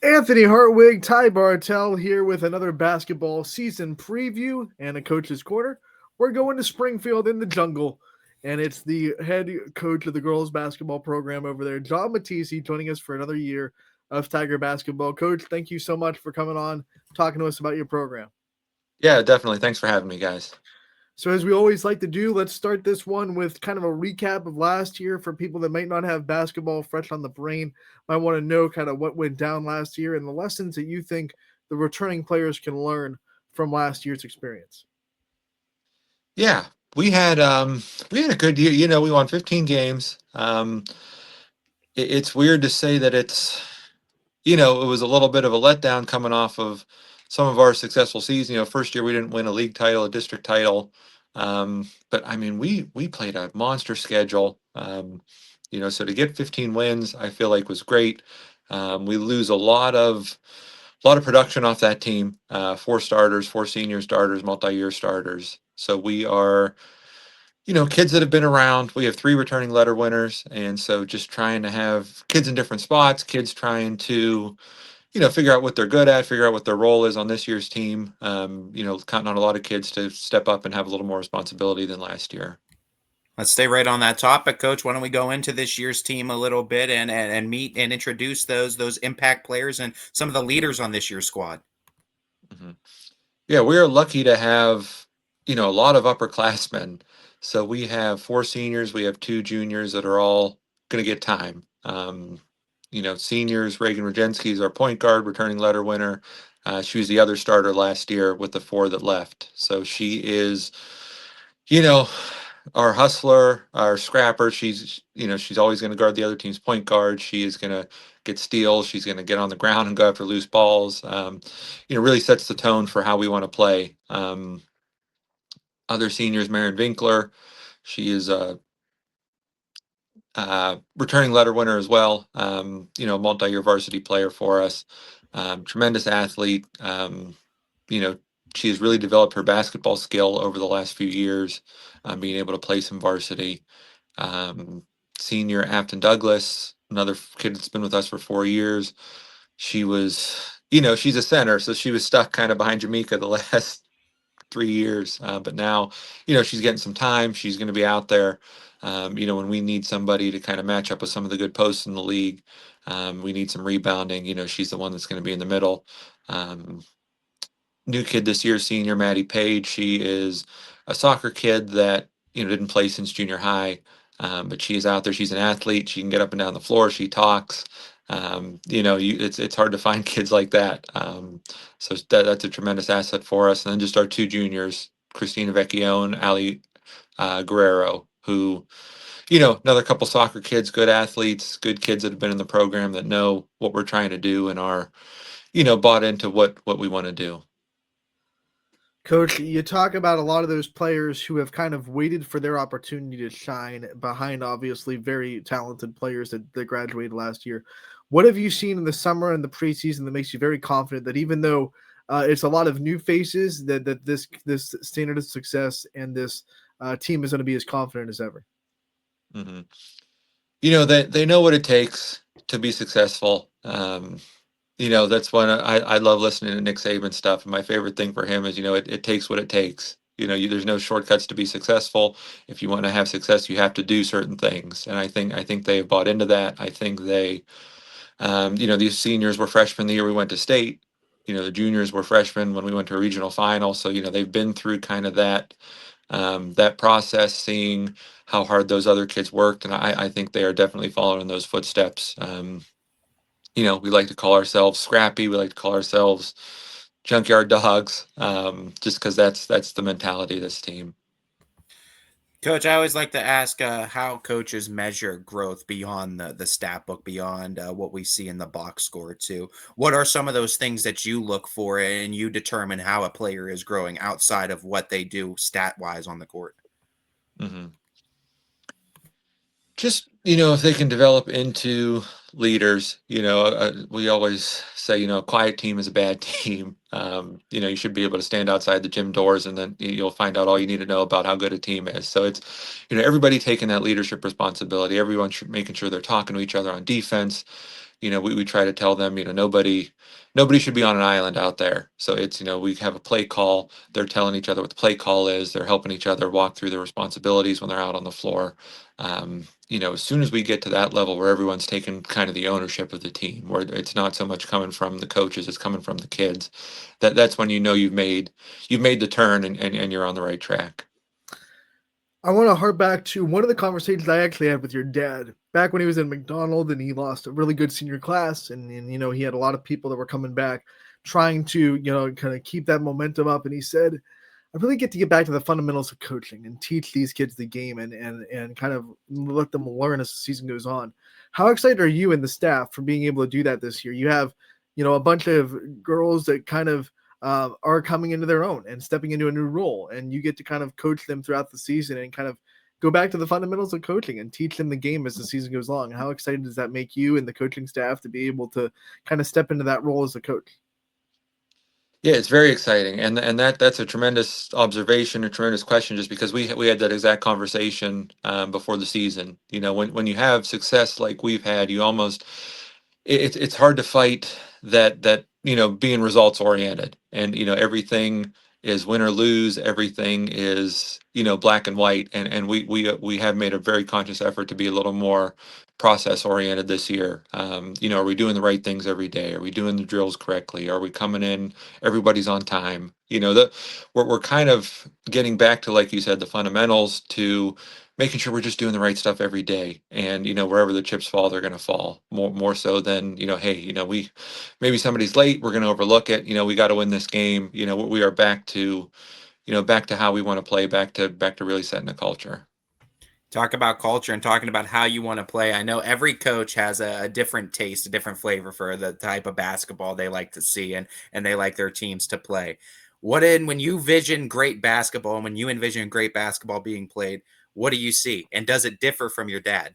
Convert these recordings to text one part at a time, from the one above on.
Anthony Hartwig, Ty Bartell here with another basketball season preview and a coach's corner. We're going to Springfield in the jungle, and it's the head coach of the girls basketball program over there, John Matisi, joining us for another year of Tiger basketball. Coach, thank you so much for coming on, talking to us about your program. Yeah, definitely. Thanks for having me, guys. So, as we always like to do, let's start this one with kind of a recap of last year for people that might not have basketball fresh on the brain, might want to know kind of what went down last year and the lessons that you think the returning players can learn from last year's experience. Yeah, we had a good year. We won 15 games. It's weird to say that it was a little bit of a letdown coming off of some of our successful seasons. First year we didn't win a league title, a district title. But I mean, we played a monster schedule. So to get 15 wins, I feel like was great. We lose a lot of production off that team. Four starters, four senior starters, multi-year starters. So we are, kids that have been around. We have three returning letter winners, and so just trying to have kids in different spots, kids trying to, figure out what they're good at, figure out what their role is on this year's team. Counting on a lot of kids to step up and have a little more responsibility than last year. Let's stay right on that topic, Coach. Why don't we go into this year's team a little bit and meet and introduce those impact players and some of the leaders on this year's squad? hmm Yeah, we are lucky to have, a lot of upperclassmen. So we have four seniors, we have two juniors that are all going to get time. Seniors, Reagan Rogensky is our point guard, returning letter winner. She was the other starter last year with the four that left. So she is, you know, our hustler, our scrapper. She's always going to guard the other team's point guard. She is going to get steals. She's going to get on the ground and go after loose balls. Really sets the tone for how we want to play. Other seniors, Marion Winkler. She is a returning letter winner as well. Multi-year varsity player for us. Tremendous athlete. You know, she has really developed her basketball skill over the last few years, being able to play some varsity. Um, Senior Afton Douglas, another kid that's been with us for 4 years. She was, she's a center, so she was stuck kind of behind Jamaica the last 3 years. But now, she's getting some time. She's going to be out there. When we need somebody to kind of match up with some of the good posts in the league, we need some rebounding. She's the one that's going to be in the middle. Um, New kid this year, senior Maddie Page. She is a soccer kid that didn't play since junior high, but she is out there. She's an athlete. She can get up and down the floor. She talks. It's hard to find kids like that. So that's a tremendous asset for us. And then just our two juniors, Christina Vecchio and Ali Guerrero, who another couple soccer kids, good athletes, good kids that have been in the program that know what we're trying to do and are bought into what we want to do. Coach, you talk about a lot of those players who have kind of waited for their opportunity to shine behind obviously very talented players that graduated last year. What have you seen in the summer and the preseason that makes you very confident that even though it's a lot of new faces, that this standard of success and this team is going to be as confident as ever? hmm they know what it takes to be successful. That's when I love listening to Nick Saban stuff. And my favorite thing for him is, it takes what it takes. There's no shortcuts to be successful. If you want to have success, you have to do certain things. And I think they have bought into that. I think they, these seniors were freshmen the year we went to state. The juniors were freshmen when we went to a regional final. So, they've been through kind of that process, seeing how hard those other kids worked. And I think they are definitely following in those footsteps. We like to call ourselves scrappy. We like to call ourselves junkyard dogs, just because that's the mentality of this team. Coach, I always like to ask how coaches measure growth beyond the stat book, beyond what we see in the box score, too. What are some of those things that you look for and you determine how a player is growing outside of what they do stat wise on the court? hmm Just if they can develop into leaders. We always say a quiet team is a bad team. You should be able to stand outside the gym doors and then you'll find out all you need to know about how good a team is. So it's everybody taking that leadership responsibility. Everyone should making sure they're talking to each other on defense. we try to tell them, nobody should be on an island out there. So it's, we have a play call. They're telling each other what the play call is. They're helping each other walk through their responsibilities when they're out on the floor. As soon as we get to that level where everyone's taking kind of the ownership of the team, where it's not so much coming from the coaches, it's coming from the kids, that's when you've made the turn, and you're on the right track. I want to harp back to one of the conversations I actually had with your dad back when he was in McDonald and he lost a really good senior class. And he had a lot of people that were coming back trying to, kind of keep that momentum up. And he said, I really get to get back to the fundamentals of coaching and teach these kids the game and kind of let them learn as the season goes on. How excited are you and the staff for being able to do that this year? You have, a bunch of girls that kind of are coming into their own and stepping into a new role, and you get to kind of coach them throughout the season and kind of go back to the fundamentals of coaching and teach them the game as the season goes along. How excited does that make you and the coaching staff to be able to kind of step into that role as a coach? Yeah, it's very exciting, and that's a tremendous observation, a tremendous question, just because we had that exact conversation before the season. When you have success like we've had, you almost it's hard to fight that being results oriented, and everything is win or lose, everything is black and white, and we have made a very conscious effort to be a little more process oriented this year. Are we doing the right things every day? Are we doing the drills correctly? Are we coming in? Everybody's on time. We're kind of getting back to, like you said, the fundamentals, to making sure we're just doing the right stuff every day, and wherever the chips fall, they're going to fall more so than hey, we maybe somebody's late, we're going to overlook it. We got to win this game. We are back to how we want to play, back to really setting a culture. Talk about culture and talking about how you want to play. I know every coach has a different taste, a different flavor for the type of basketball they like to see and they like their teams to play. When you vision great basketball and when you envision great basketball being played, what do you see? And does it differ from your dad?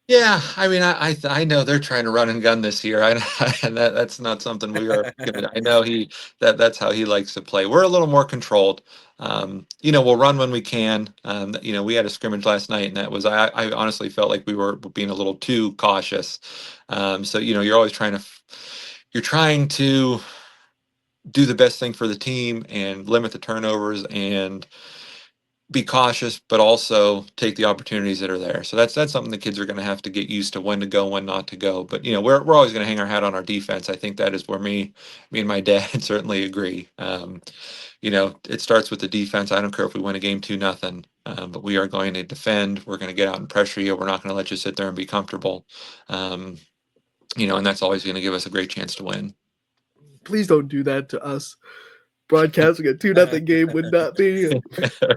Yeah, I mean, I know they're trying to run and gun this year. And that's not something we are gonna. I know that's how he likes to play. We're a little more controlled. We'll run when we can. We had a scrimmage last night, and that was I honestly felt like we were being a little too cautious. So you're always you're trying to do the best thing for the team and limit the turnovers and be cautious, but also take the opportunities that are there. So that's something the kids are going to have to get used to, when to go, when not to go. But we're always going to hang our hat on our defense. I think that is where me and my dad certainly agree. It starts with the defense. I don't care if we win a game 2-0, but we are going to defend. We're going to get out and pressure you. We're not going to let you sit there and be comfortable. And that's always going to give us a great chance to win. Please don't do that to us. Broadcasting a 2-0 game would not be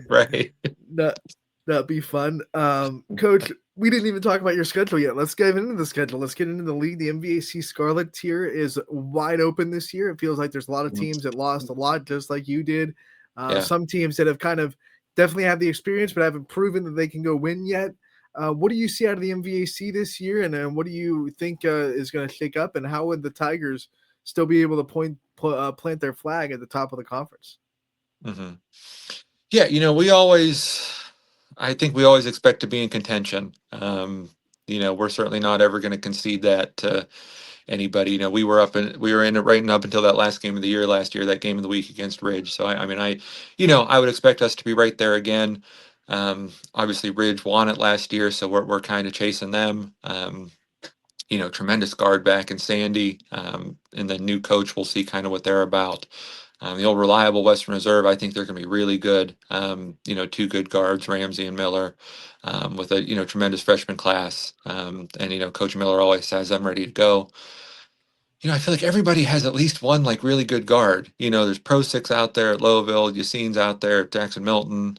right. Not be fun. Coach, we didn't even talk about your schedule yet. Let's get into the schedule. Let's get into the league. The MVAC Scarlet tier is wide open this year. It feels like there's a lot of teams that lost a lot, just like you did. Yeah. Some teams that have kind of definitely have the experience, but haven't proven that they can go win yet. What do you see out of the MVAC this year, and what do you think is going to shake up, and how would the Tigers still be able to plant their flag at the top of the conference? Mm-hmm. Yeah, I think we always expect to be in contention. We're certainly not ever going to concede that to anybody. We were in it right up until that last game of the year last year, that game of the week against Ridge. So I would expect us to be right there again. Obviously Ridge won it last year, so we're kind of chasing them. Tremendous guard back in Sandy, and the new coach, we'll see kind of what they're about. The old reliable Western Reserve, I think they're going to be really good. Two good guards, Ramsey and Miller, with a tremendous freshman class. And Coach Miller always has them ready to go. I feel like everybody has at least one like really good guard. There's Pro Six out there at Lowville, Yassine's out there at Jackson Milton.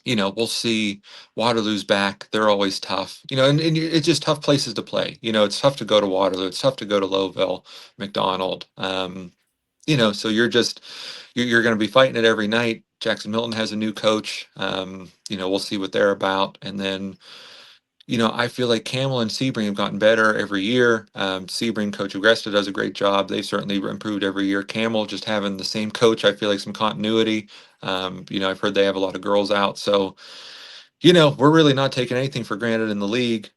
We'll see. Waterloo's back. They're always tough. And it's just tough places to play. It's tough to go to Waterloo. It's tough to go to Lowville, McDonald. So you're going to be fighting it every night. Jackson Milton has a new coach. We'll see what they're about. And then, I feel like Camel and Sebring have gotten better every year. Sebring, Coach Agresta does a great job. They've certainly improved every year. Camel just having the same coach, I feel like some continuity. I've heard they have a lot of girls out. So, we're really not taking anything for granted in the league.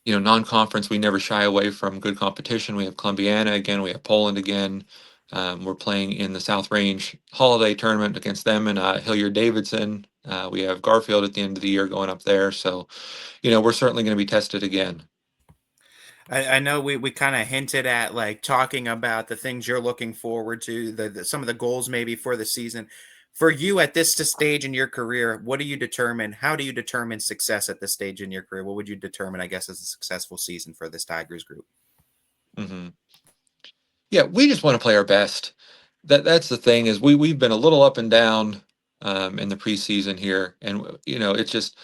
Non-conference, we never shy away from good competition. We have Columbiana again. We have Poland again. We're playing in the South Range Holiday Tournament against them and Hilliard Davidson. We have Garfield at the end of the year going up there. So, we're certainly going to be tested again. I know we kind of hinted at like talking about the things you're looking forward to, some of the goals maybe for the season. For you at this stage in your career, what do you determine? How do you determine success at this stage in your career? What would you determine, I guess, as a successful season for this Tigers group? hmm Yeah, we just want to play our best. That's the thing is we've been a little up and down in the preseason here, and it's just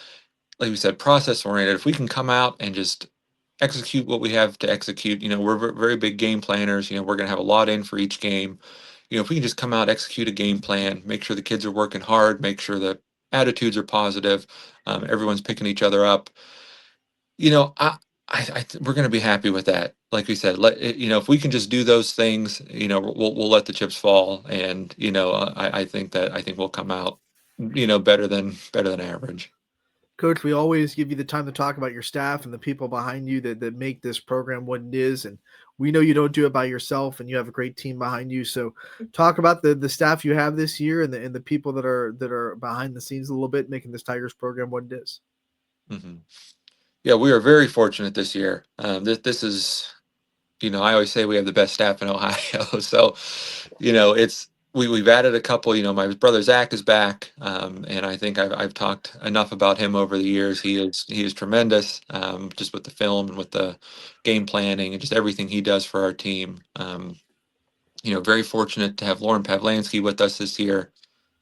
like we said, process oriented. If we can come out and just execute what we have to execute, we're very big game planners. We're going to have a lot in for each game. If we can just come out, execute a game plan, make sure the kids are working hard, make sure the attitudes are positive, everyone's picking each other up. You know, we're going to be happy with that. Like we said, if we can just do those things, we'll let the chips fall, and I think we'll come out, better than average. Coach, we always give you the time to talk about your staff and the people behind you that make this program what it is. And we know you don't do it by yourself, and you have a great team behind you. So talk about the staff you have this year and the people that are behind the scenes a little bit, making this Tigers program what it is. hmm Yeah, we are very fortunate this year. This is, I always say we have the best staff in Ohio. So, we've added a couple. My brother Zach is back, and I think I've talked enough about him over the years. He is tremendous, just with the film and with the game planning and just everything he does for our team. Very fortunate to have Lauren Pavlansky with us this year,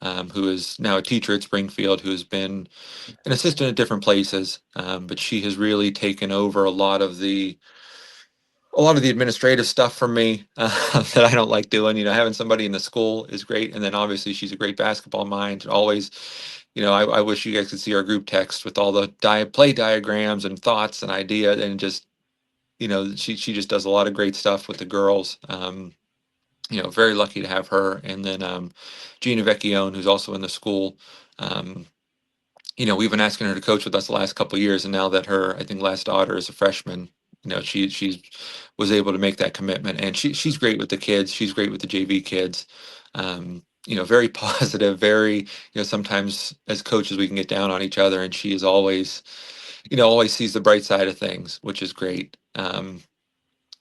who is now a teacher at Springfield, who has been an assistant at different places, but she has really taken over a lot of the administrative stuff from me that I don't like doing. Having somebody in the school is great, and then obviously she's a great basketball mind. Always, I wish you guys could see our group text with all the play diagrams and thoughts and idea, and just she just does a lot of great stuff with the girls. Very lucky to have her, and then Gina Vecchione, who's also in the school. Um, we've been asking her to coach with us the last couple of years, and now that her, I think, last daughter is a freshman, she was able to make that commitment, and she's great with the kids. She's great with the JV kids. Very positive. Very, sometimes as coaches we can get down on each other, and she is always sees the bright side of things, which is great.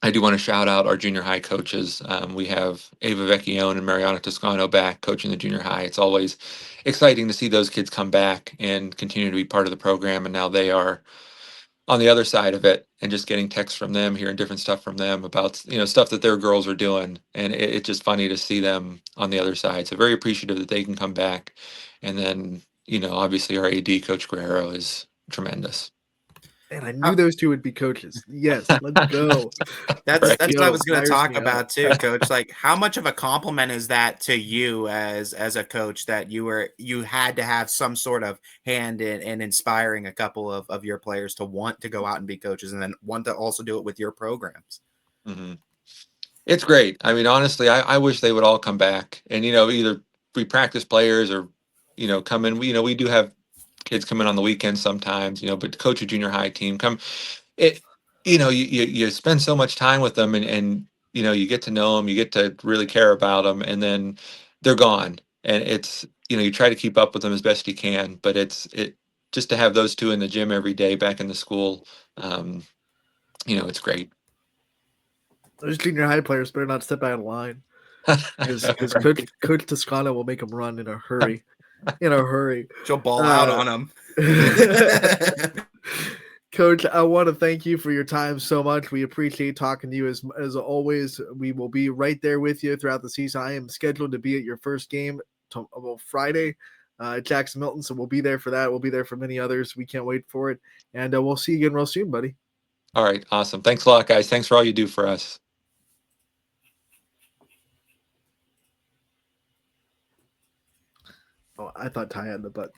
I do want to shout out our junior high coaches. We have Ava Vecchione and Mariana Toscano back coaching the junior high. It's always exciting to see those kids come back and continue to be part of the program. And now they are on the other side of it, and just getting texts from them, hearing different stuff from them about, stuff that their girls are doing. And it's just funny to see them on the other side. So very appreciative that they can come back. And then, obviously our AD, Coach Guerrero, is tremendous. And I knew those two would be coaches. Yes, let's go. That's Right. what I was going to Fires talk me up. about too, Coach. Like, how much of a compliment is that to you as a coach that you had to have some sort of hand in inspiring a couple of your players to want to go out and be coaches, and then want to also do it with your programs? hmm It's great. I mean, honestly, I wish they would all come back, and either we practice players or come in. We do have kids come in on the weekends sometimes, but to coach a junior high team, come it. You spend so much time with them, and you get to know them, you get to really care about them, and then they're gone, and it's you try to keep up with them as best you can, but it just to have those two in the gym every day back in the school, it's great. Those junior high players better not step out of line, because Coach Toscano will make them run in a hurry. In a hurry. She'll ball out on them. Coach, I want to thank you for your time so much. We appreciate talking to you as always. We will be right there with you throughout the season. I am scheduled to be at your first game Friday at Jackson Milton, so we'll be there for that. We'll be there for many others. We can't wait for it, and we'll see you again real soon, buddy. All right, awesome. Thanks a lot, guys. Thanks for all you do for us. Oh, I thought Ty had the butt.